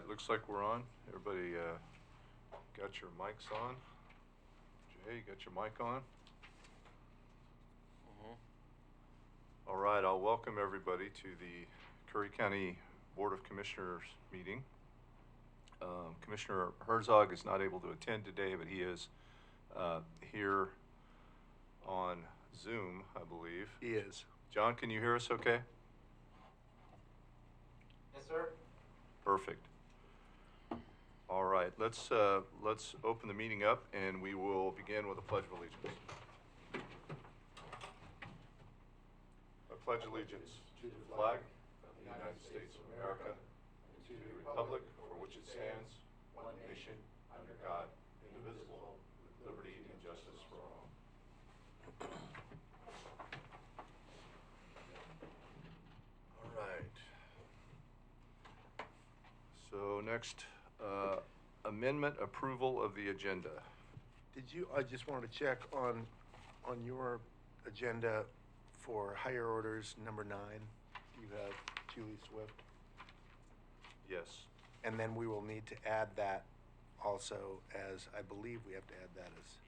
right, looks like we're on. Everybody got your mics on? Jay, you got your mic on? All right, I'll welcome everybody to the Curry County Board of Commissioners meeting. Commissioner Herzog is not able to attend today, but he is here on Zoom, I believe. He is. John, can you hear us okay? Yes, sir. Perfect. All right, let's open the meeting up, and we will begin with a pledge of allegiance. I pledge allegiance to the flag of the United States of America and to the republic for which it stands, one nation, under God, indivisible, with liberty and justice for all. All right. So next, amendment approval of the agenda. I just wanted to check on your agenda for higher orders number 9. You have Julie Swift. Yes. And then we will need to add that also as, I believe we have to add that as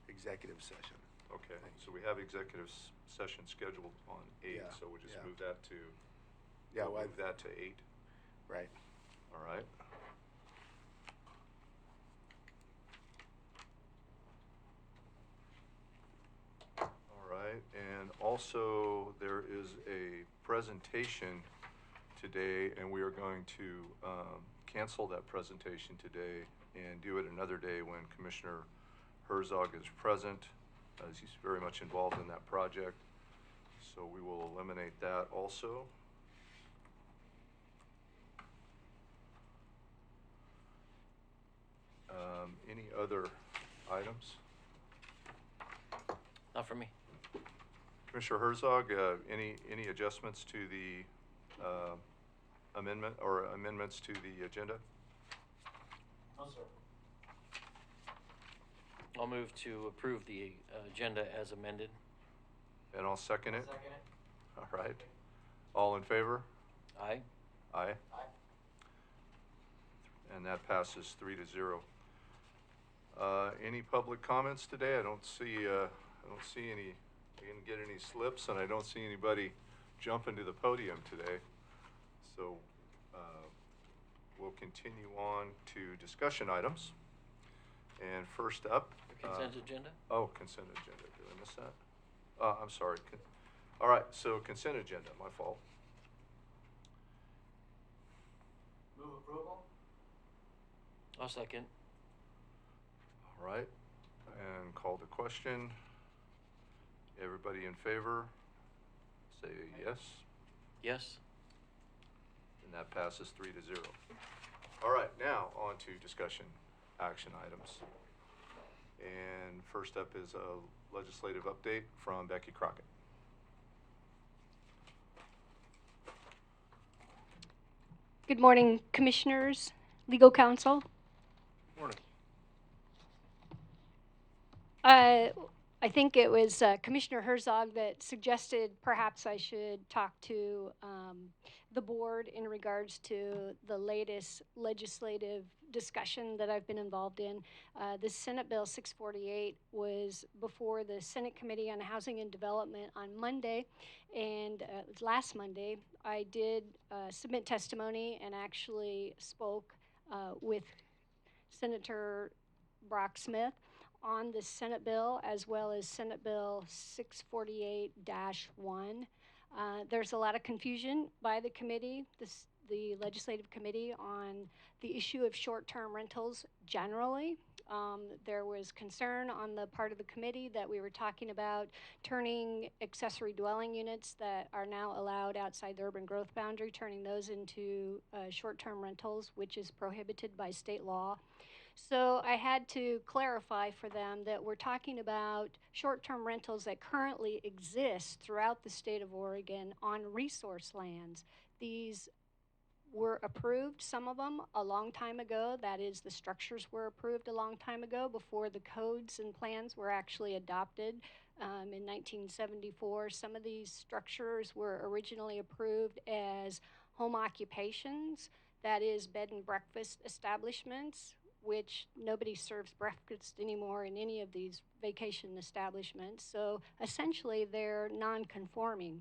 executive session. Okay, so we have executive session scheduled on 8, Yeah, so we'll just yeah. move that to, Yeah, we'll well, move that to 8. Right. All right. All right, and also there is a presentation today, and we are going to cancel that presentation today and do it another day when Commissioner Herzog is present, as he's very much involved in that project. So we will eliminate that also. Any other items? Not for me. Commissioner Herzog, any adjustments to the amendment or amendments to the agenda? No, sir. I'll move to approve the agenda as amended. And I'll second it. Second it. All right. All in favor? Aye. Aye. Aye. And that passes 3-0. Any public comments today? I don't see any. I didn't get any slips, and I don't see anybody jumping to the podium today. So we'll continue on to discussion items. And first up, Consent agenda? Oh, consent agenda. Did I miss that? I'm sorry. All right. So consent agenda. My fault. Move approval. I'll second. All right, and call the question. Everybody in favor, say yes. Yes. And that passes 3-0. All right, now on to discussion action items. And first up is a legislative update from Becky Crockett. Good morning, Commissioners, Legal Counsel. Morning. I think it was Commissioner Herzog that suggested perhaps I should talk to the board in regards to the latest legislative discussion that I've been involved in. The Senate Bill 648 was before the Senate Committee on Housing and Development on Monday, and last Monday I did submit testimony and actually spoke with Senator Brock Smith on the Senate bill as well as Senate Bill 648-1. There's a lot of confusion by the committee, the legislative committee, on the issue of short-term rentals generally. There was concern on the part of the committee that we were talking about turning accessory dwelling units that are now allowed outside the urban growth boundary, turning those into short-term rentals, which is prohibited by state law. So I had to clarify for them that we're talking about short-term rentals that currently exist throughout the state of Oregon on resource lands. These were approved, some of them, a long time ago. That is, the structures were approved a long time ago before the codes and plans were actually adopted in 1974. Some of these structures were originally approved as home occupations. that is bed and breakfast establishments, which nobody serves breakfast anymore in any of these vacation establishments. So essentially, they're non-conforming.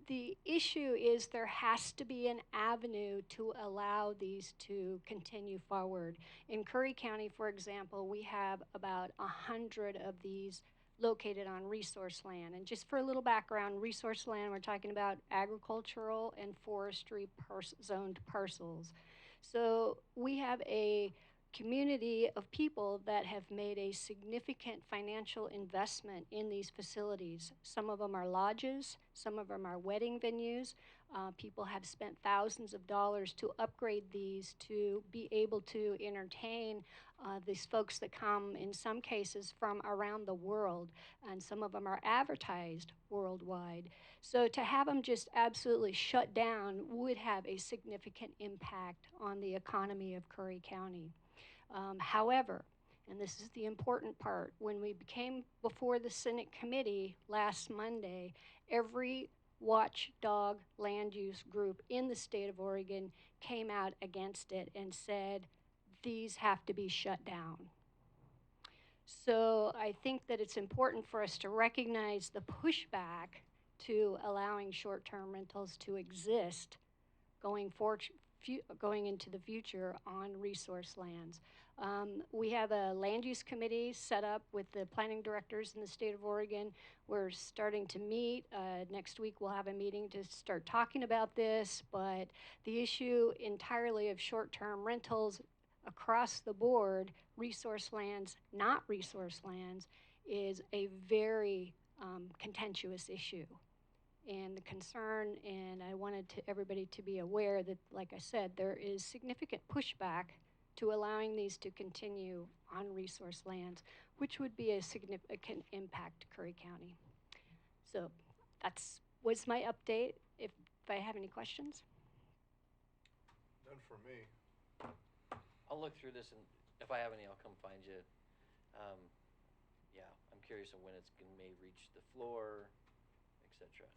The issue is there has to be an avenue to allow these to continue forward. In Curry County, for example, we have about 100 of these located on resource land. And just for a little background, resource land, we're talking about agricultural and forestry zoned parcels. So we have a community of people that have made a significant financial investment in these facilities. Some of them are lodges, some of them are wedding venues. People have spent thousands of dollars to upgrade these to be able to entertain these folks that come, in some cases, from around the world, and some of them are advertised worldwide. So to have them just absolutely shut down would have a significant impact on the economy of Curry County. However, and this is the important part, when we came before the Senate committee last Monday, every watchdog land use group in the state of Oregon came out against it and said, these have to be shut down. So I think that it's important for us to recognize the pushback to allowing short-term rentals to exist going into the future on resource lands. We have a land use committee set up with the planning directors in the state of Oregon. We're starting to meet. Next week we'll have a meeting to start talking about this, but the issue entirely of short-term rentals across the board, resource lands, not resource lands, is a very contentious issue. And the concern, and I wanted everybody to be aware that, like I said, there is significant pushback to allowing these to continue on resource lands, which would be a significant impact to Curry County. So was my update. If I have any questions. None for me. I'll look through this, and if I have any, I'll come find you. Yeah, I'm curious on when it may reach the floor, etc.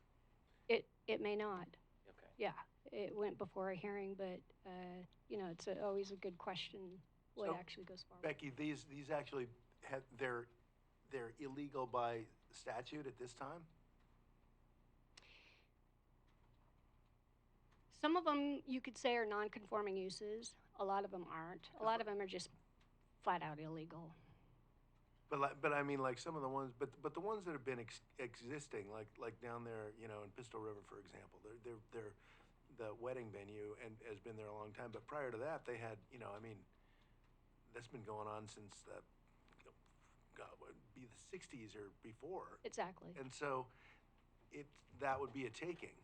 It may not. Okay. Yeah, it went before a hearing, but it's always a good question what So, actually goes forward. Becky, these actually they're illegal by statute at this time? Some of them you could say are non-conforming uses. A lot of them aren't. A lot of them are just flat out illegal. But I mean, like some of the ones, but the ones that have been existing, like down there, in Pistol River, for example, they're the wedding venue and has been there a long time. But prior to that, they had, I mean, that's been going on since God, would be the '60s or before. Exactly. And so, that would be a taking.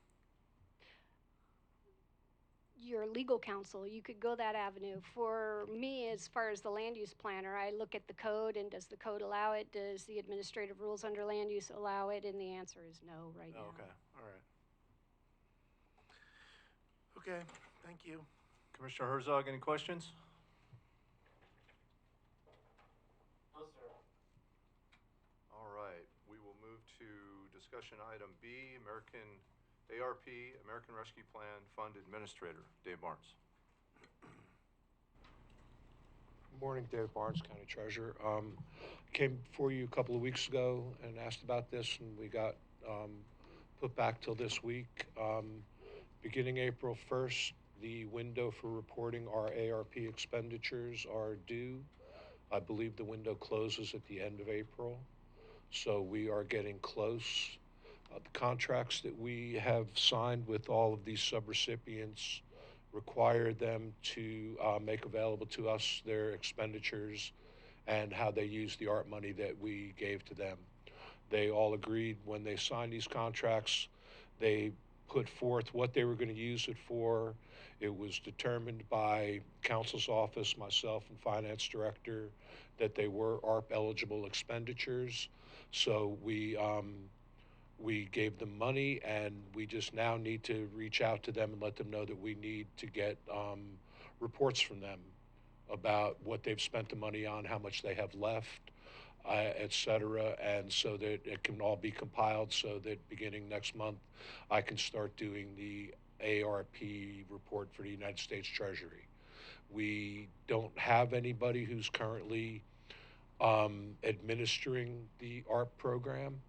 Your legal counsel, you could go that avenue. For me, as far as the land use planner, I look at the code and does the code allow it? Does the administrative rules under land use allow it? And the answer is no right now. Okay, all right. Okay, thank you. Commissioner Herzog, any questions? No, sir. All right, we will move to discussion item B, ARP, American Rescue Plan Fund Administrator, Dave Barnes. Good morning, Dave Barnes, County Treasurer. Came before you a couple of weeks ago and asked about this, and we got put back till this week. Beginning April 1st, the window for reporting our ARP expenditures are due. I believe the window closes at the end of April, so we are getting close. The contracts that we have signed with all of these subrecipients require them to make available to us their expenditures and how they use the ARP money that we gave to them. They all agreed when they signed these contracts. They put forth what they were going to use it for. It was determined by Council's office, myself, and Finance Director that they were ARP eligible expenditures. So we gave them money, and we just now need to reach out to them and let them know that we need to get reports from them about what they've spent the money on, how much they have left, et cetera, and so that it can all be compiled so that beginning next month, I can start doing the ARP report for the United States Treasury. We don't have anybody who's currently administering the ARP program.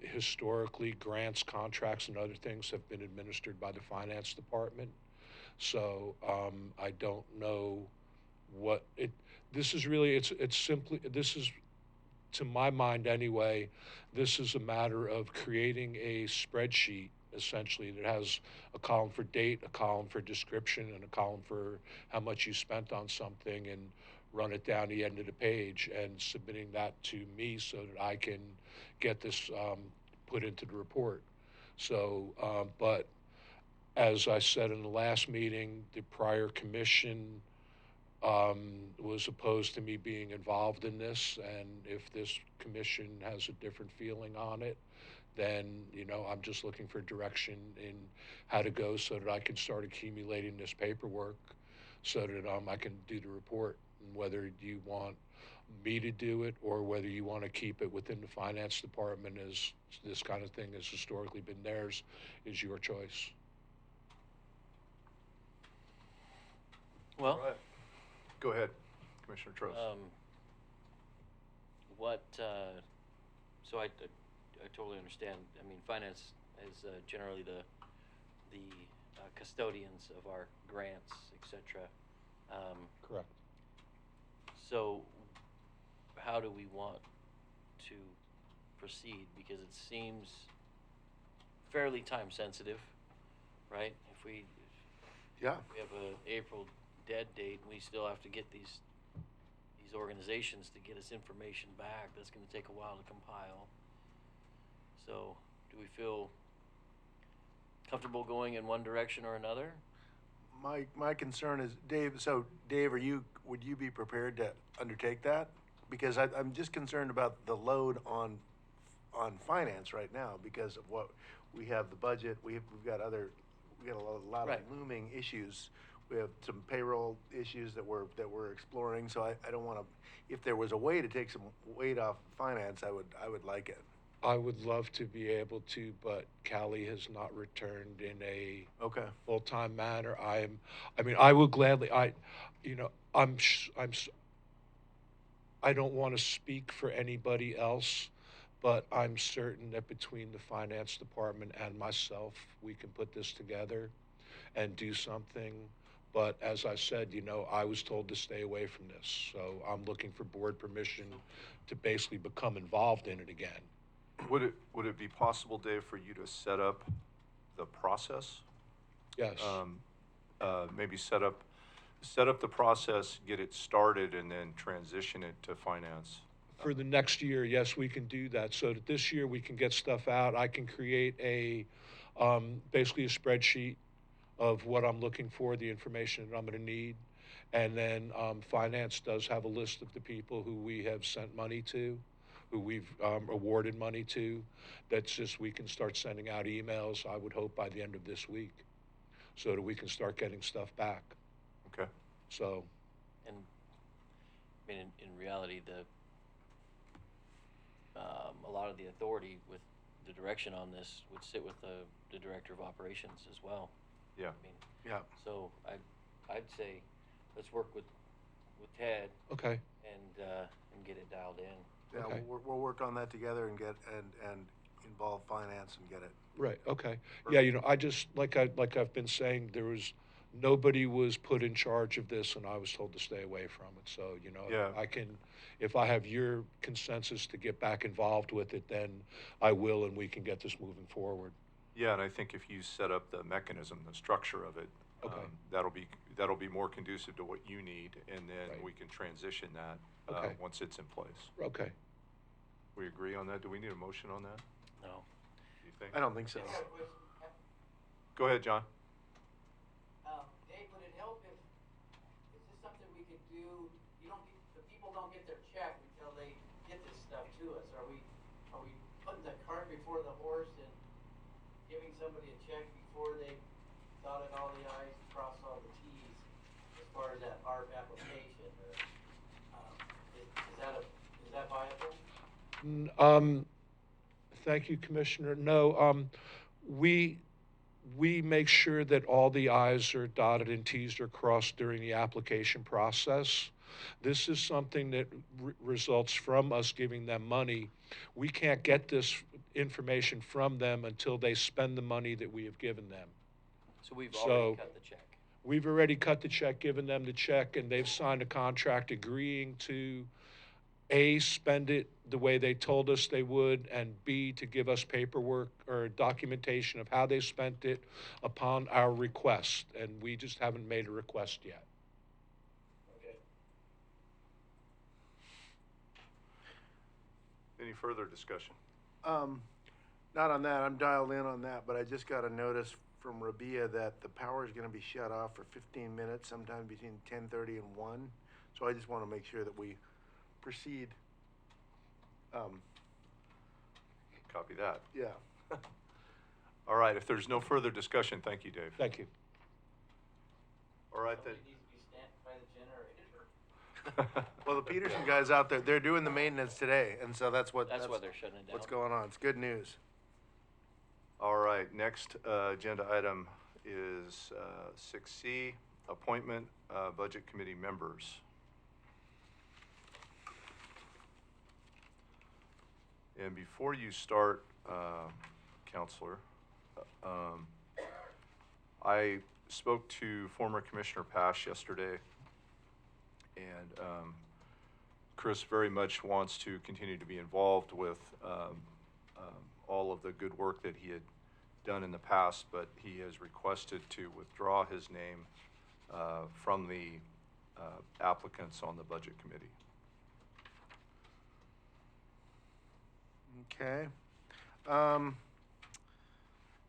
Historically, grants, contracts, and other things have been administered by the finance department. So I don't know what it. This is really. It's simply. This is, to my mind anyway. This is a matter of creating a spreadsheet essentially that has a column for date, a column for description, and a column for how much you spent on something, and run it down the end of the page and submitting that to me so that I can get this put into the report. So, but as I said in the last meeting, the prior commission was opposed to me being involved in this, and if this commission has a different feeling on it, then, I'm just looking for direction in how to go so that I can start accumulating this paperwork so that I can do the report. And whether you want me to do it or whether you want to keep it within the finance department, as this kind of thing has historically been theirs, is your choice. Well, All right. Go ahead, Commissioner Trost. So I totally understand. I mean, finance is generally the custodians of our grants, etc. Correct. So how do we want to proceed? Because it seems fairly time sensitive, right? If we Yeah. have a April dead date and we still have to get these organizations to get us information back, that's going to take a while to compile. So do we feel comfortable going in one direction or another? My concern is, Dave, so Dave, would you be prepared to undertake that? Because I'm just concerned about the load on finance right now because of what we have, the budget, we've got a lot Right. of looming issues. We have some payroll issues that we're exploring, so I don't want to, if there was a way to take some weight off finance, I would like it. I would love to be able to, but Callie has not returned in a Okay. full-time manner. I would gladly, I don't want to speak for anybody else, but I'm certain that between the finance department and myself, we can put this together and do something. But as I said, I was told to stay away from this. So I'm looking for board permission to basically become involved in it again. Would it be possible, Dave, for you to set up the process? Yes. Maybe set up the process, get it started, and then transition it to finance. For the next year, yes, we can do that. So that this year we can get stuff out. I can create basically a spreadsheet of what I'm looking for, the information that I'm going to need. And then finance does have a list of the people who we have sent money to, who we've awarded money to. That's just, we can start sending out emails, I would hope, by the end of this week, so that we can start getting stuff back. Okay. So. And I mean, in reality, a lot of the authority with the direction on this would sit with the director of operations as well. Yeah. I mean, Yeah. so I'd say let's work with Ted Okay. and get it dialed in. Yeah, Okay. we'll work on that together and get and involve finance and get it. Right. Okay. Yeah. I just like I've been saying, nobody was put in charge of this, and I was told to stay away from it. So Yeah. if I have your consensus to get back involved with it, then I will, and we can get this moving forward. Yeah, and I think if you set up the mechanism, the structure of it, Okay. that'll be more conducive to what you need, and then Right. we can transition that Okay. once it's in place. Okay. We agree on that? Do we need a motion on that? No. Do you think? I don't think so. Go ahead, John. Dave, would it help if, is this something we could do, the people don't get their check until they get this stuff to us? Are we putting the cart before the horse and giving somebody a check before they dotted all the i's, crossed all the t's as far as that ARP application? Or, is that viable? Thank you, Commissioner. No, we make sure that all the i's are dotted and t's are crossed during the application process. This is something that results from us giving them money. We can't get this information from them until they spend the money that we have given them. So we've So- already cut the check. We've already cut the check, given them the check, and they've signed a contract agreeing to, A, spend it the way they told us they would, and B, to give us paperwork or documentation of how they spent it upon our request. And we just haven't made a request yet. Okay. Any further discussion? Not on that, I'm dialed in on that, but I just got a notice from Rabia that the power is gonna be shut off for 15 minutes sometime between 10:30 and 1. So I just wanna make sure that we proceed. Copy that. Yeah. All right, if there's no further discussion, thank you, Dave. Thank you. All right, then. Somebody needs to be standing by the generator. Well, the Peterson guys out there, they're doing the maintenance today, and so that's why They're shutting it down. what's going on. It's good news. All right, next agenda item is 6C, appointment Budget Committee members. And before you start, Counselor, I spoke to former Commissioner Pash yesterday, and Chris very much wants to continue to be involved with all of the good work that he had done in the past, but he has requested to withdraw his name from the applicants on the Budget Committee. Okay.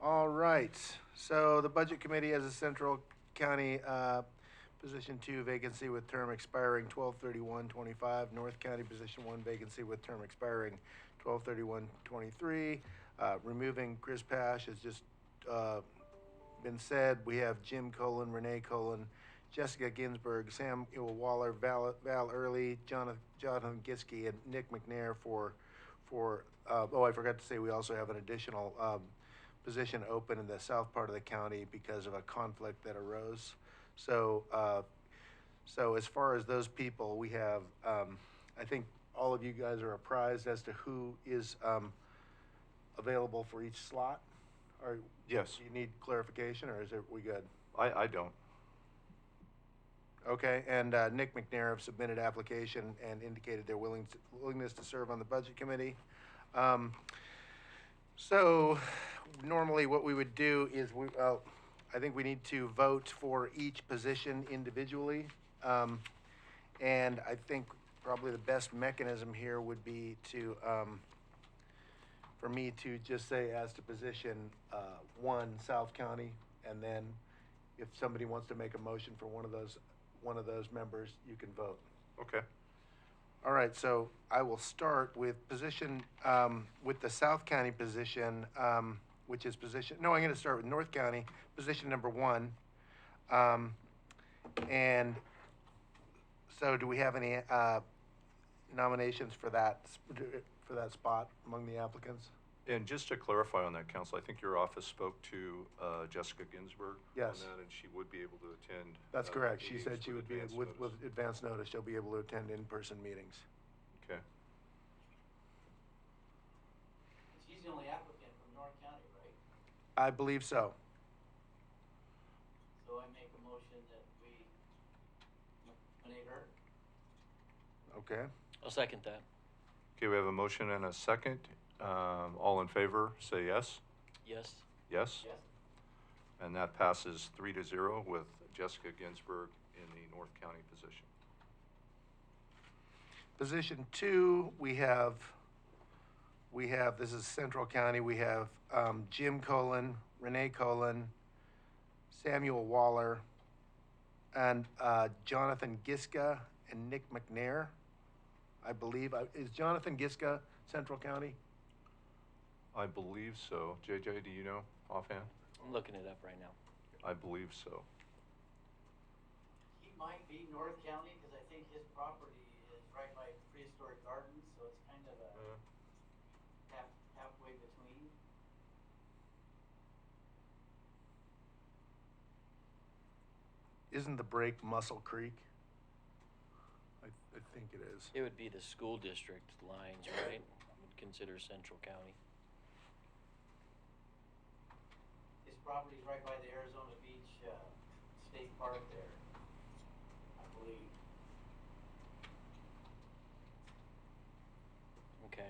All right. So the Budget Committee has a Central County Position 2 vacancy with term expiring 12/31/25. North County Position 1 vacancy with term expiring 12/31/23. Removing Chris Pash has just been said. We have Jim Colon, Renee Colon, Jessica Ginsburg, Samuel Waller, Val Early, Jonathan Giske, and Nick McNair for I forgot to say, we also have an additional position open in the south part of the county because of a conflict that arose. So as far as those people, we have, I think all of you guys are apprised as to who is available for each slot? Or Yes. do you need clarification, or we good? I don't. Okay, and Nick McNair have submitted application and indicated their willingness to serve on the Budget Committee. So normally what we would do is I think we need to vote for each position individually. And I think probably the best mechanism here would be to, for me to just say as to position 1, South County, and then if somebody wants to make a motion for one of those members, you can vote. Okay. All right, so I will start with position, with the South County position, which is I'm going to start with North County, position number 1. And so do we have any nominations for that spot among the applicants? And just to clarify on that, Counsel, I think your office spoke to Jessica Ginsburg Yes. on that, and she would be able to attend. That's correct. She said meetings she would be, advance with notice. advance notice, she'll be able to attend in-person meetings. Okay. She's the only applicant from North County, right? I believe so. So I make a motion that we nominate her. Okay. I'll second that. Okay, we have a motion and a second. All in favor, say yes. Yes? Yes? Yes? And that passes 3-0 with Jessica Ginsburg in the North County position. Position 2, we have, this is Central County, we have Jim Colon, Renee Colon, Samuel Waller, and Jonathan Giske and Nick McNair, I believe. Is Jonathan Giske Central County? I believe so. JJ, do you know offhand? I'm looking it up right now. I believe so. He might be North County, because I think his property is right by Prehistoric Gardens, so it's kind of a halfway between. isn't the break Muscle Creek? I think it is. It would be the school district lines, right? Would consider Central County. His property's right by the Arizona Beach, State Park there, I believe. Okay.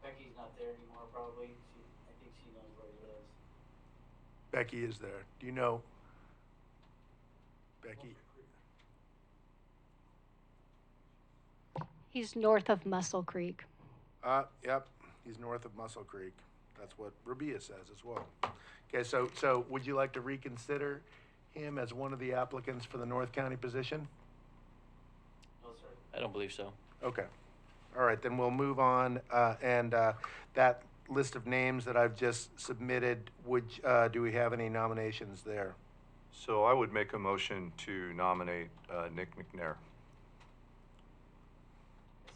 Becky's not there anymore, probably. I think she knows where he lives. Becky is there. Do you know? Becky? He's north of Muscle Creek. Yep, he's north of Muscle Creek. That's what Rabia says as well. Okay, so would you like to reconsider him as one of the applicants for the North County position? No, sir. I don't believe so. Okay. All right, then we'll move on, and that list of names that I've just submitted, do we have any nominations there? So I would make a motion to nominate Nick McNair.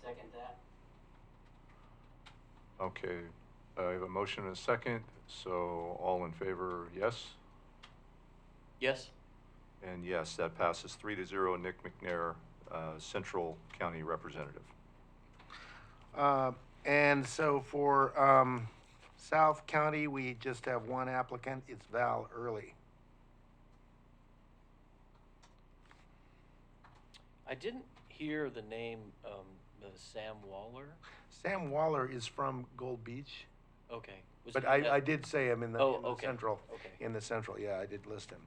I second that. Okay, I have a motion and a second, so all in favor, yes? Yes? And yes, that passes 3-0, Nick McNair, Central County Representative. And so for South County, we just have one applicant. It's Val Early. I didn't hear the name, Sam Waller. Sam Waller is from Gold Beach, Okay. Was but he I that- did say him in the, Oh, in the okay, central. okay. In the central, yeah, I did list him.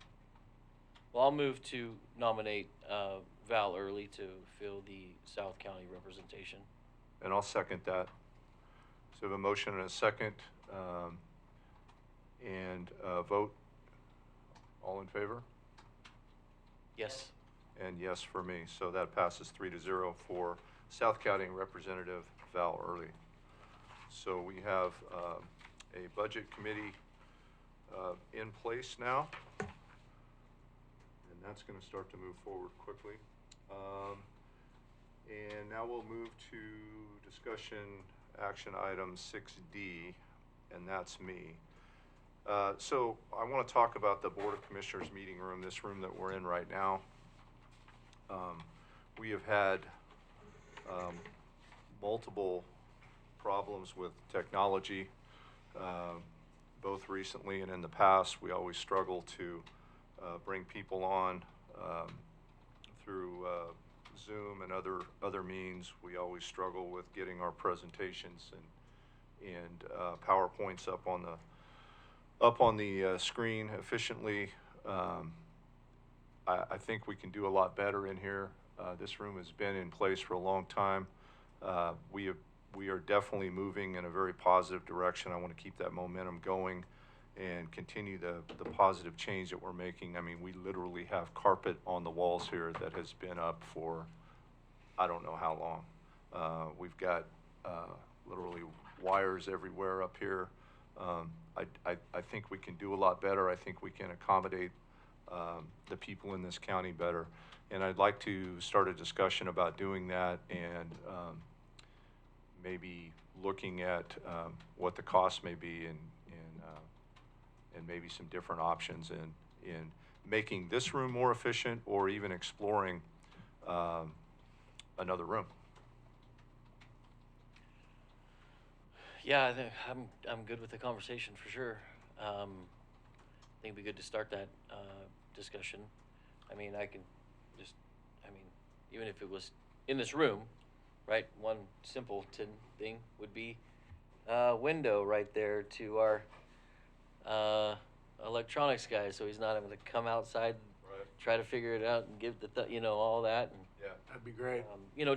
Well, I'll move to nominate Val Early to fill the South County representation. And I'll second that. So we have a motion and a second, and vote. All in favor? Yes. And yes for me. So that passes 3-0 for South County Representative Val Early. So we have a budget committee in place now, and that's going to start to move forward quickly. And now we'll move to discussion action item 6D, and that's me. So I want to talk about the Board of Commissioners meeting room, this room that we're in right now. We have had multiple problems with technology, both recently and in the past. We always struggle to bring people on through Zoom and other means. We always struggle with getting our presentations and PowerPoints up on the screen efficiently. I think we can do a lot better in here. This room has been in place for a long time. We are definitely moving in a very positive direction. I want to keep that momentum going and continue the positive change that we're making. I mean, we literally have carpet on the walls here that has been up for I don't know how long. We've got literally wires everywhere up here. I think we can do a lot better. I think we can accommodate the people in this county better. And I'd like to start a discussion about doing that and maybe looking at what the cost may be and maybe some different options in making this room more efficient or even exploring another room. Yeah, I think I'm good with the conversation for sure. I think it'd be good to start that discussion. I mean, even if it was in this room, right? One simpleton thing would be a window right there to our electronics guy, so he's not having to come outside, Right. try to figure it out, and give all that. And Yeah. That'd be great.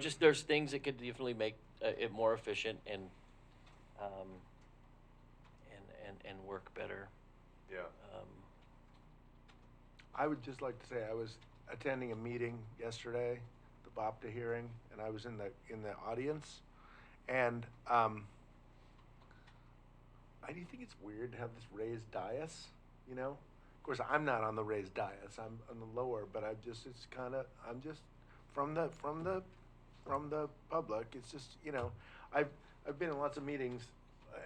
just there's things that could definitely make it more efficient and work better. Yeah. I would just like to say I was attending a meeting yesterday, the BOPTA hearing, and I was in the audience. And I do think it's weird to have this raised dais, you know? Of course, I'm not on the raised dais. I'm on the lower, but I'm just from the public. It's just, I've been in lots of meetings,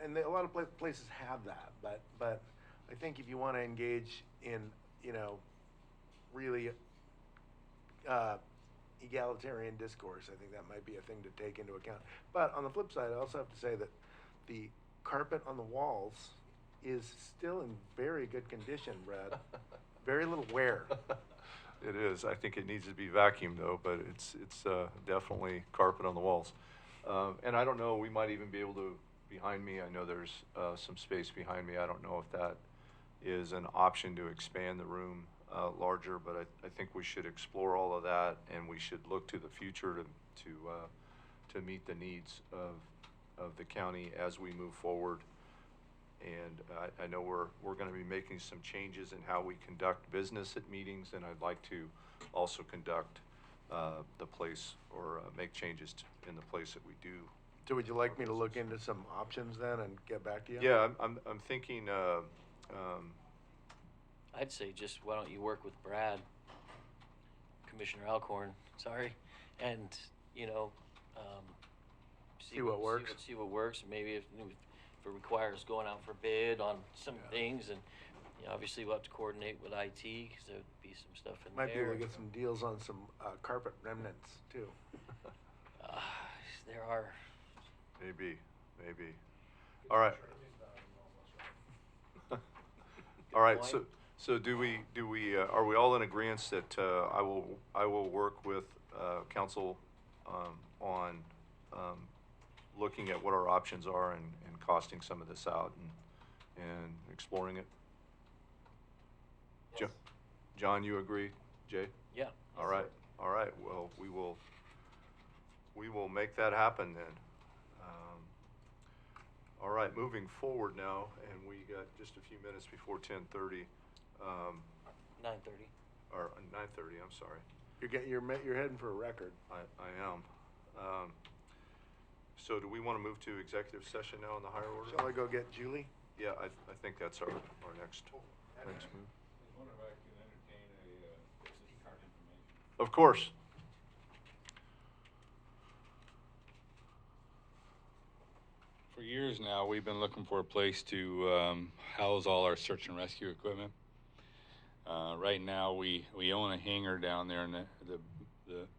and a lot of places have that. But I think if you want to engage in, really egalitarian discourse. I think that might be a thing to take into account. But on the flip side, I also have to say that the carpet on the walls is still in very good condition, Brad. Very little wear. It is. I think it needs to be vacuumed though, but it's definitely carpet on the walls. And I don't know, we might even be able to, behind me, I know there's some space behind me. I don't know if that is an option to expand the room larger, but I think we should explore all of that, and we should look to the future to meet the needs of the county as we move forward. And I know we're going to be making some changes in how we conduct business at meetings, and I'd like to also conduct the place or make changes in the place that we do. So would you like me to look into some options then and get back to you? Yeah, I'm thinking. I'd say just why don't you work with Brad, Commissioner Alcorn, sorry, and you know, See what works. See what works. Maybe if it requires going out for bid on some things, and you know, obviously we'll have to coordinate with IT because there would be some stuff in Might be there. able to get some deals on some carpet remnants too. There are. Maybe. All right. All right. point. So do we are we all in agreement that I will work with council on looking at what our options are and costing some of this out and exploring it? Yes. John, you agree? Jay? Yeah. All right. Well, we will make that happen then. All right, moving forward now, and we got just a few minutes before 10:30. 9:30. Or 9:30. I'm sorry. You're heading for a record. I am. So do we want to move to executive session now in the higher order? Shall I go get Julie? Yeah, I think that's our next move. I was wondering if I could entertain a business card information. Of course. For years now, we've been looking for a place to house all our search and rescue equipment. Right now, we own a hangar down there in the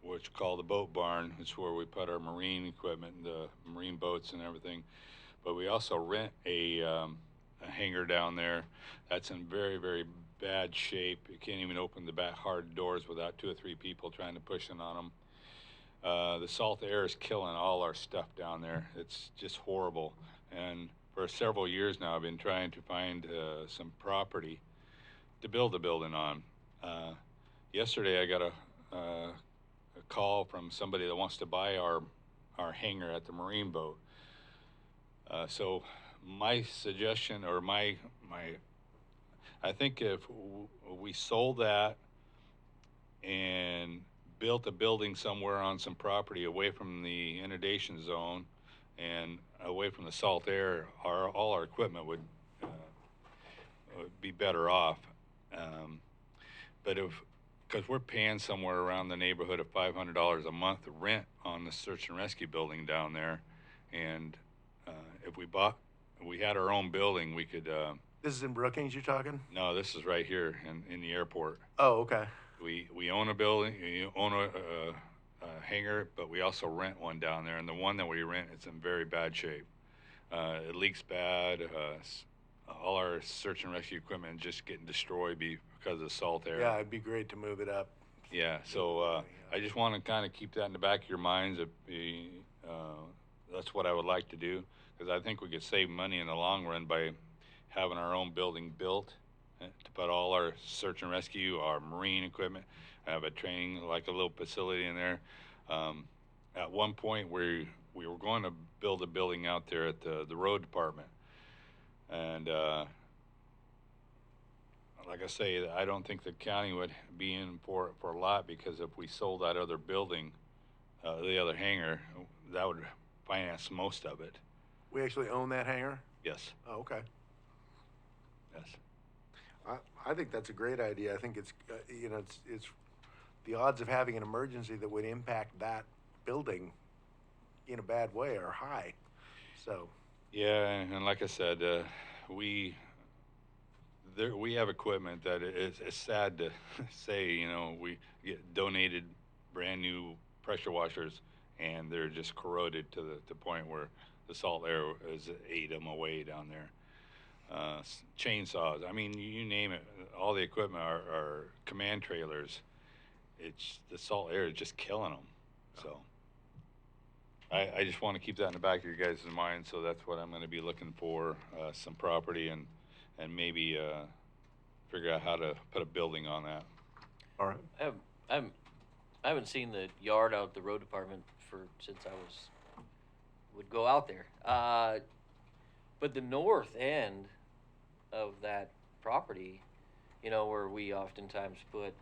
what's called the boat barn. It's where we put our marine equipment, the marine boats and everything. But we also rent a hangar down there that's in very, very bad shape. You can't even open the back hard doors without 2 or 3 people trying to push in on them. The salt air is killing all our stuff down there. It's just horrible. And for several years now, I've been trying to find some property to build a building on. Yesterday, I got a call from somebody that wants to buy our hangar at the marine boat. So my suggestion, or I think if we sold that and built a building somewhere on some property away from the inundation zone and away from the salt air, all our equipment would be better off. But because we're paying somewhere around the neighborhood of $500 a month rent on the search and rescue building down there, and if we had our own building, we could. This is in Brookings you're talking? No, this is right here in the airport. Oh, okay. We own a building, we own a hangar, but we also rent one down there, and the one that we rent is in very bad shape. It leaks bad. All our search and rescue equipment is just getting destroyed because of the salt air. Yeah, it'd be great to move it up. Yeah, so I just want to kind of keep that in the back of your minds. That's what I would like to do, because I think we could save money in the long run by having our own building built to put all our search and rescue, our marine equipment, have a training, like a little facility in there. At one point, we were going to build a building out there at the road department. And like I say, I don't think the county would be in for a lot, because if we sold that other building, the other hangar, that would finance most of it. We actually own that hangar? Yes. Oh, okay. Yes. I think that's a great idea. I think it's it's the odds of having an emergency that would impact that building in a bad way are high. So. Yeah, and like I said, there, we have equipment that it's sad to say, you know, we get donated brand new pressure washers, and they're just corroded to the point where the salt air has ate them away down there. Chainsaws, I mean, you name it, all the equipment are command trailers. It's the salt air is just killing them. So I just want to keep that in the back of your guys' mind. So that's what I'm going to be looking for, some property and maybe figure out how to put a building on that. All right. I haven't seen the yard out at the road department since I would go out there. But the north end of that property, you know, where we oftentimes put,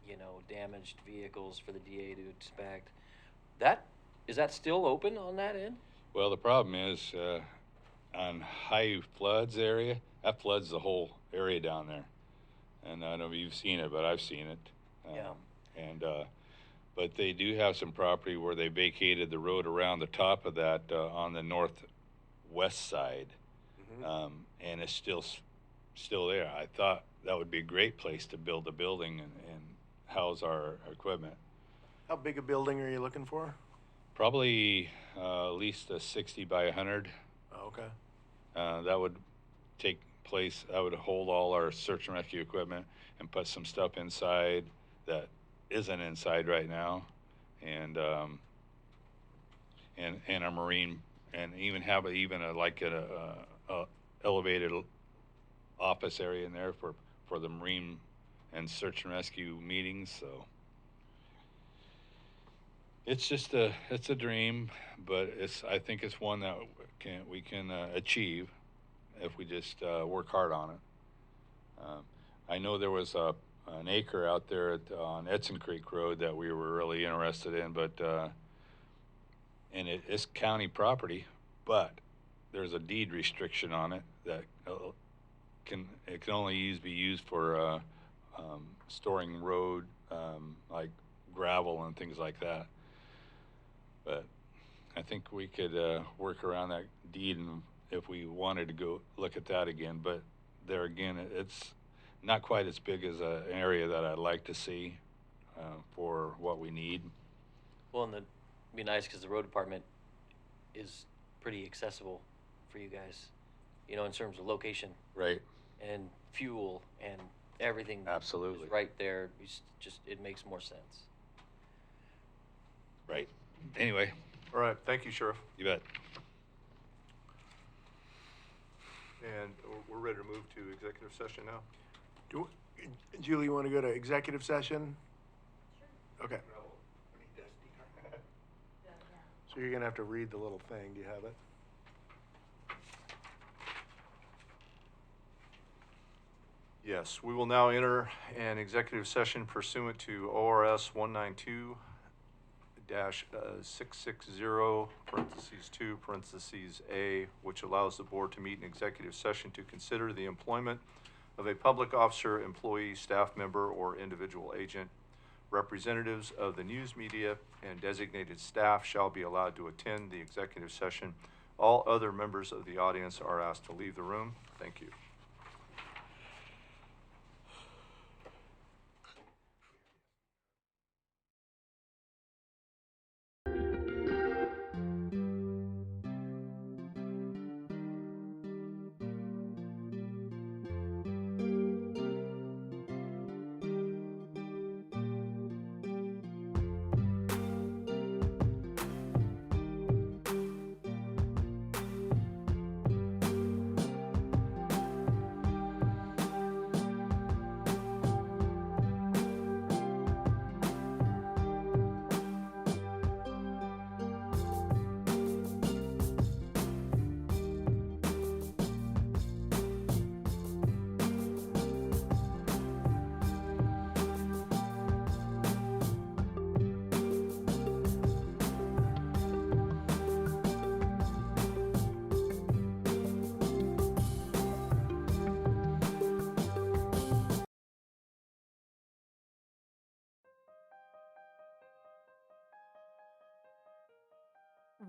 you know, damaged vehicles for the DA to inspect, is that still open on that end? Well, the problem is on high floods area, that floods the whole area down there. And I don't know if you've seen it, but I've seen it. Yeah. And but they do have some property where they vacated the road around the top of that on the northwest side, and it's still there. I thought that would be a great place to build a building and house our equipment. How big a building are you looking for? Probably at least a 60 by 100. Oh, okay. That would take place. That would hold all our search and rescue equipment and put some stuff inside that isn't inside right now, and our marine, and even have like a elevated office area in there for the marine and search and rescue meetings. So it's just it's a dream, but I think it's one that we can achieve if we just work hard on it. I know there was an acre out there on Edson Creek Road that we were really interested in, but and it's county property, but there's a deed restriction on it that can only be used for storing road like gravel and things like that. But I think we could work around that deed, and if we wanted to go look at that again. But there again, it's not quite as big as an area that I'd like to see for what we need. Well, and it'd be nice because the road department is pretty accessible for you guys, you know, in terms of location. Right. And fuel and everything. Absolutely. Is right there. It makes more sense. Right. Anyway. All right. Thank you, Sheriff. You bet. And we're ready to move to executive session now. Julie, you want to go to executive session? Sure. Okay. So you're gonna have to read the little thing. Do you have it? Yes, we will now enter an executive session pursuant to ORS 192-660, parentheses 2, parentheses A, which allows the board to meet in executive session to consider the employment of a public officer, employee, staff member, or individual agent. Representatives of the news media and designated staff shall be allowed to attend the executive session. All other members of the audience are asked to leave the room. Thank you.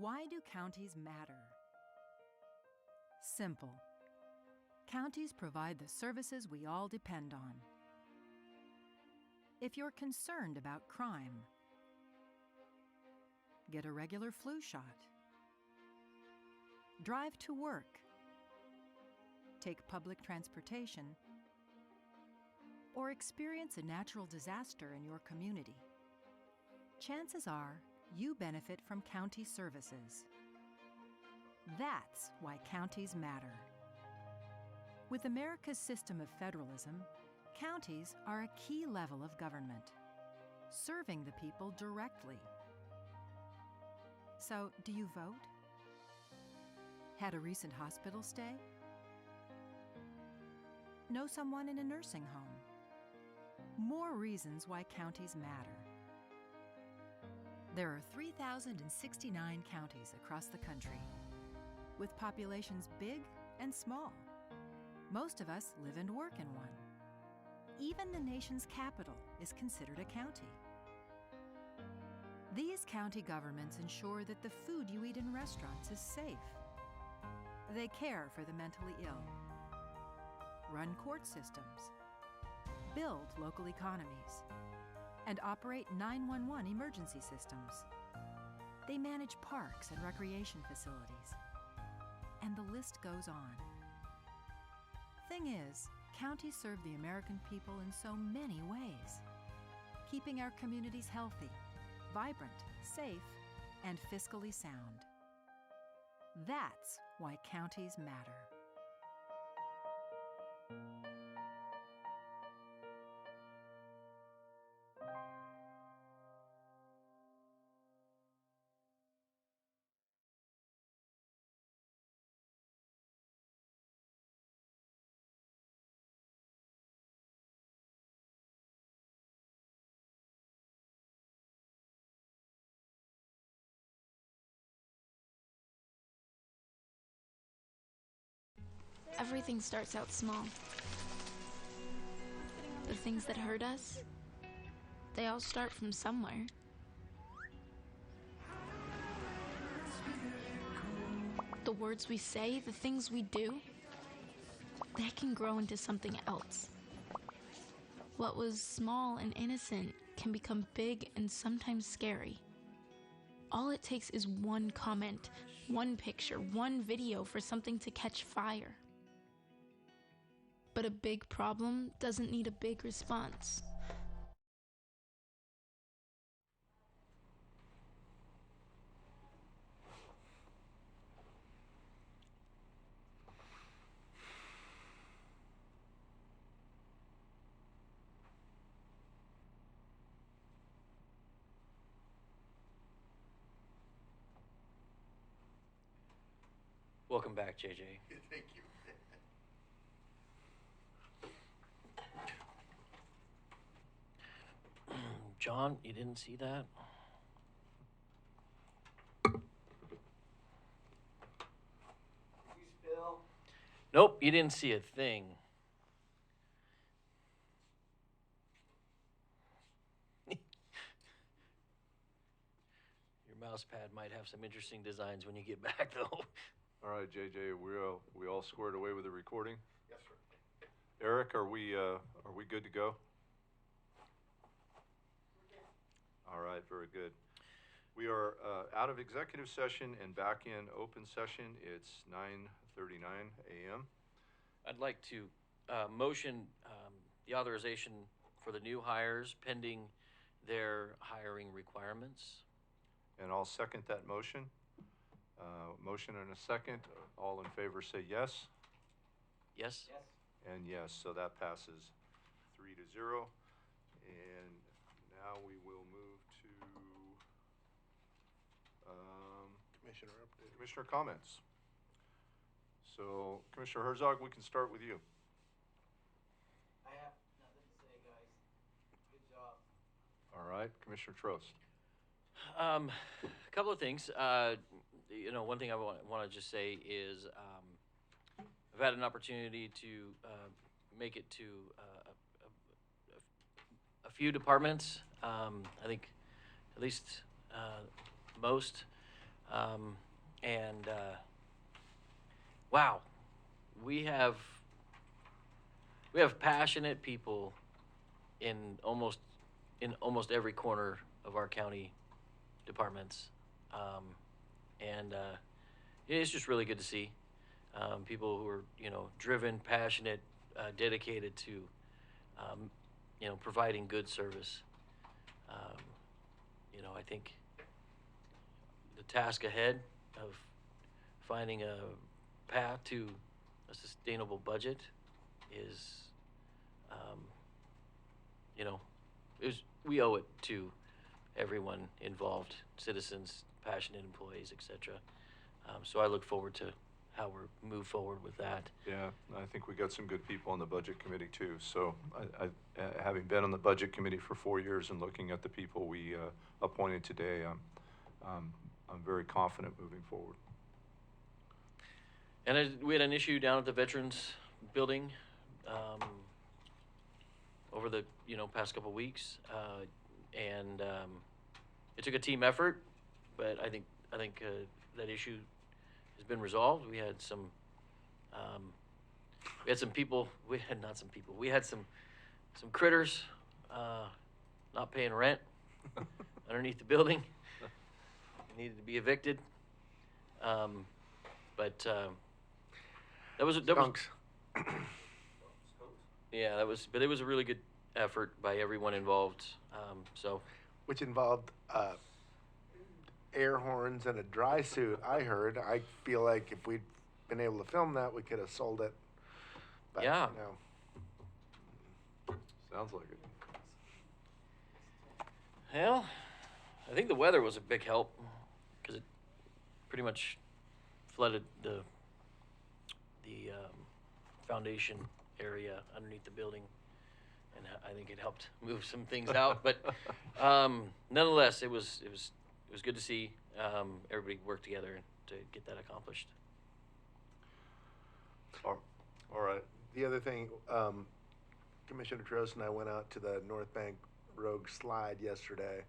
Why do counties matter? Simple. Counties provide the services we all depend on. If you're concerned about crime, get a regular flu shot. Drive to work. Take public transportation. Or experience a natural disaster in your community. Chances are you benefit from county services. That's why counties matter. With America's system of federalism, counties are a key level of government, serving the people directly. So, do you vote? Had a recent hospital stay? Know someone in a nursing home? More reasons why counties matter. There are 3,069 counties across the country, with populations big and small. Most of us live and work in one. Even the nation's capital is considered a county. These county governments ensure that the food you eat in restaurants is safe. They care for the mentally ill, run court systems, build local economies, and operate 911 emergency systems. They manage parks and recreation facilities. And the list goes on. Thing is, counties serve the American people in so many ways, keeping our communities healthy, vibrant, safe, and fiscally sound. That's why counties matter. Everything starts out small. The things that hurt us, they all start from somewhere. The words we say, the things we do, they can grow into something else. What was small and innocent can become big and sometimes scary. All it takes is one comment, one picture, one video for something to catch fire. But a big problem doesn't need a big response. Welcome back, JJ. Thank you. John, you didn't see that? You spill? Nope, you didn't see a thing. Your mouse pad might have some interesting designs when you get back, though. All right, JJ, we all squared away with the recording? Yes, sir. Eric, are we good to go? All right, very good. We are out of executive session and back in open session. It's 9:39 a.m. I'd like to motion the authorization for the new hires pending their hiring requirements. And I'll second that motion. Motion and a second. All in favor say yes. Yes? Yes. And yes, so that passes 3-0. And now we will move to Commissioner update. Commissioner comments. So, Commissioner Herzog, we can start with you. I have nothing to say, guys. Good job. All right, Commissioner Trost. A couple of things. One thing I want to just say is I've had an opportunity to make it to a few departments. I think at least most. Wow, we have we have passionate people in almost every corner of our county departments. And it's just really good to see people who are, driven, passionate, dedicated to, providing good service. I think the task ahead of finding a path to a sustainable budget is, we owe it to everyone involved, citizens, passionate employees, etc. So I look forward to how we move forward with that. Yeah, I think we got some good people on the budget committee too. So having been on the budget committee for 4 years and looking at the people we appointed today, I'm very confident moving forward. And we had an issue down at the Veterans Building over the past couple of weeks, and it took a team effort, but I think that issue has been resolved. We had some people. We had some critters not paying rent underneath the building. They needed to be evicted. But that was Skunks. yeah, but it was a really good effort by everyone involved. So Which involved air horns and a dry suit, I heard. I feel like if we'd been able to film that, we could have sold it. But, Yeah. Sounds like it. well, I think the weather was a big help because it pretty much flooded the foundation area underneath the building, and I think it helped move some things out. But nonetheless, it was good to see everybody work together to get that accomplished. All right. The other thing, Commissioner Trost and I went out to the North Bank Rogue Slide yesterday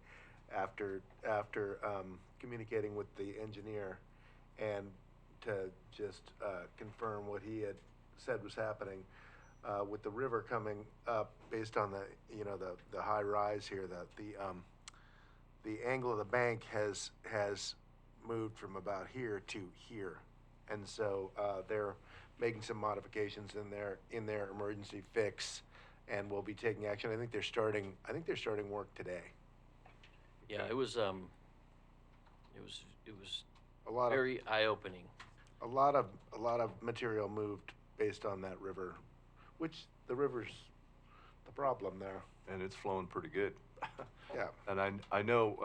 after communicating with the engineer, and to just confirm what he had said was happening with the river coming up based on the high rise here. The angle of the bank has moved from about here to here, and so they're making some modifications in their emergency fix, and we'll be taking action. I think they're starting work today. Yeah, it was A lot very eye-opening. a lot of material moved based on that river, which the river's the problem there. And it's flowing pretty good. Yeah. And I know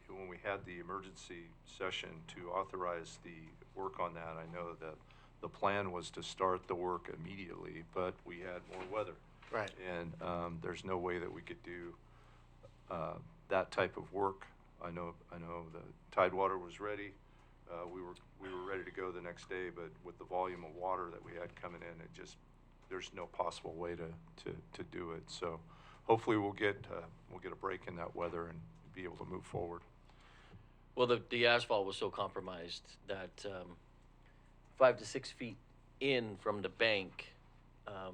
when we had the emergency session to authorize the work on that, I know that the plan was to start the work immediately, but we had more weather. Right. And there's no way that we could do that type of work. I know the Tidewater was ready. We were ready to go the next day, but with the volume of water that we had coming in, there's no possible way to do it. So hopefully we'll get a break in that weather and be able to move forward. Well, the asphalt was so compromised that 5 to 6 feet in from the bank, I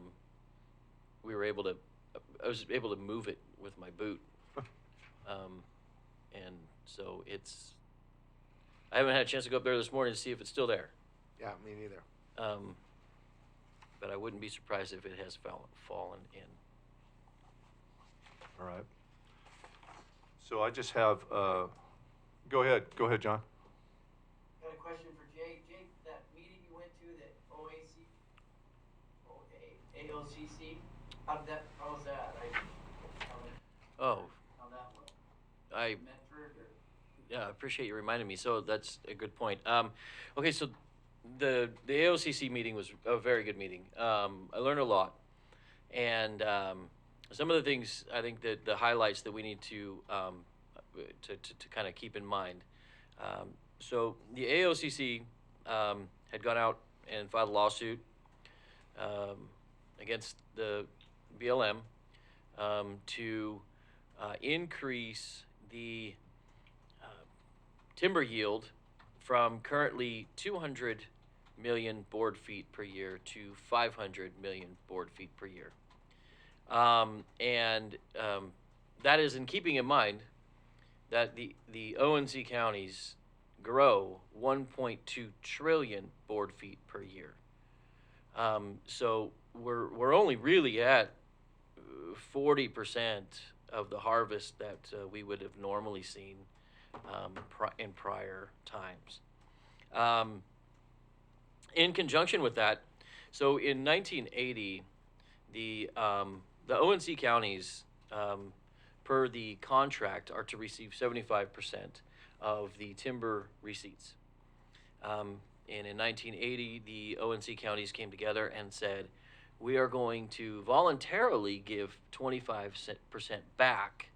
was able to move it with my boot. And so I haven't had a chance to go up there this morning to see if it's still there. Yeah, me neither. But I wouldn't be surprised if it has fallen in. All right. So I just have, go ahead, John. Got a question for Jake. Jake, that meeting you went to, that AOCC, how was that? Oh, How that went? I Medford or? Yeah, I appreciate you reminding me. So that's a good point. Okay, so the AOCC meeting was a very good meeting. I learned a lot, and some of the things I think that the highlights that we need to kind of keep in mind. So the AOCC had gone out and filed a lawsuit against the BLM to increase the timber yield from currently 200 million board feet per year to 500 million board feet per year. That is in keeping in mind that the ONC counties grow 1.2 trillion board feet per year. So we're only really at 40% of the harvest that we would have normally seen in prior times. In conjunction with that, so in 1980, the ONC counties, per the contract, are to receive 75% of the timber receipts. And in 1980, the ONC counties came together and said, we are going to voluntarily give 25% back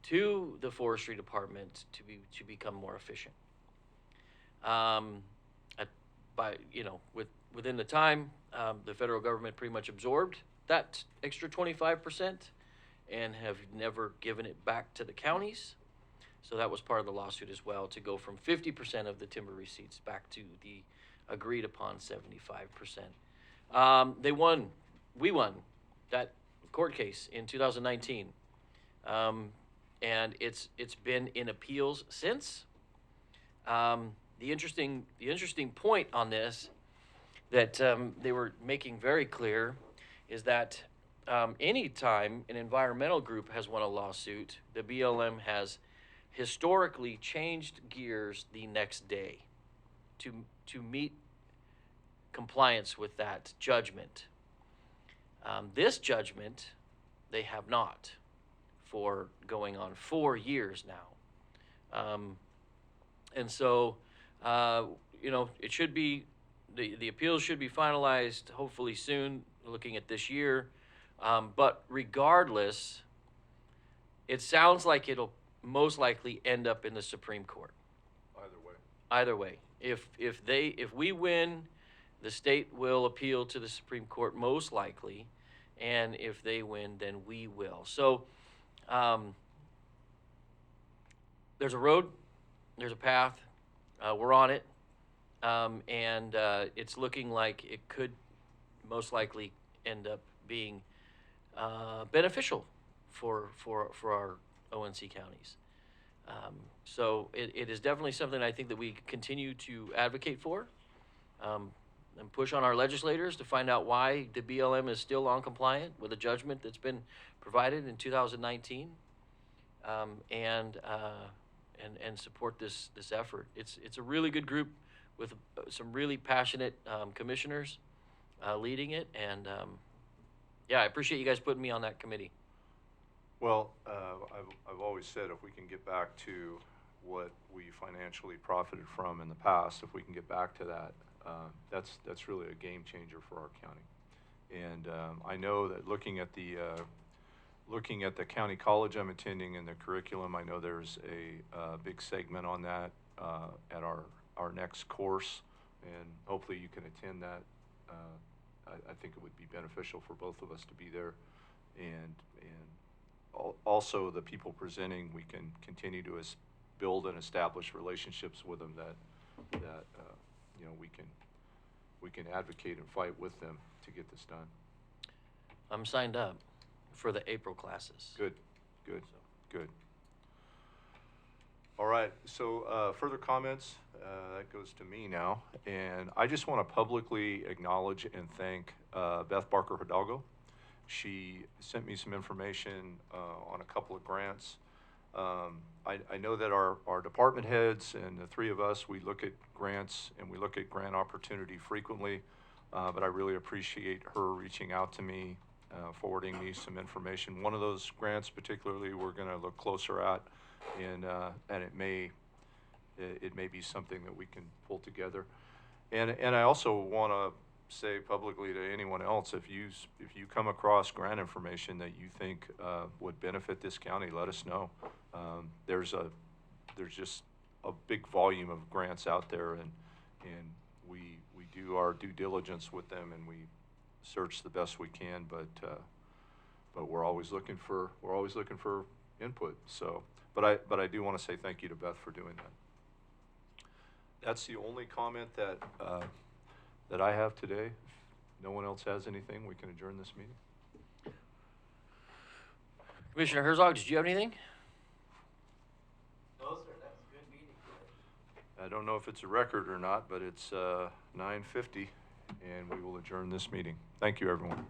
to the forestry department to become more efficient. Within the time, the federal government pretty much absorbed that extra 25% and have never given it back to the counties. So that was part of the lawsuit as well, to go from 50% of the timber receipts back to the agreed upon 75%. They won. We won that court case in 2019, and it's been in appeals since. The interesting point on this that they were making very clear is that anytime an environmental group has won a lawsuit, the BLM has historically changed gears the next day to meet compliance with that judgment. This judgment, they have not, for going on 4 years now. And so, it should be, the appeals should be finalized hopefully soon, looking at this year. But regardless, it sounds like it'll most likely end up in the Supreme Court. Either way. If we win, the state will appeal to the Supreme Court most likely, and if they win, then we will. So there's a road, there's a path, we're on it, and it's looking like it could most likely end up being beneficial for our ONC counties. So it is definitely something I think that we continue to advocate for, and push on our legislators to find out why the BLM is still non-compliant with a judgment that's been provided in 2019, and support this effort. It's a really good group with some really passionate commissioners leading it, and I appreciate you guys putting me on that committee. Well, I've always said if we can get back to what we financially profited from in the past, if we can get back to that, that's really a game changer for our county. And I know that looking at the county college I'm attending and the curriculum, I know there's a big segment on that at our next course, and hopefully you can attend that. I think it would be beneficial for both of us to be there, and also the people presenting, we can continue to build and establish relationships with them that we can advocate and fight with them to get this done. I'm signed up for the April classes. Good. All right, so further comments, that goes to me now. And I just want to publicly acknowledge and thank Beth Barker Hidalgo. She sent me some information on a couple of grants. I know that our department heads and the three of us, we look at grants and we look at grant opportunity frequently, but I really appreciate her reaching out to me, forwarding me some information. One of those grants particularly we're going to look closer at, and it may be something that we can pull together. And I also want to say publicly to anyone else, if you come across grant information that you think would benefit this county, let us know. There's just a big volume of grants out there, and we do our due diligence with them, and we search the best we can, but we're always looking for input. So, but I do want to say thank you to Beth for doing that. That's the only comment that that I have today. If no one else has anything, we can adjourn this meeting. Commissioner Herzog, did you have anything? No, sir, that was a good meeting today. I don't know if it's a record or not, but it's 9:50, and we will adjourn this meeting. Thank you, everyone.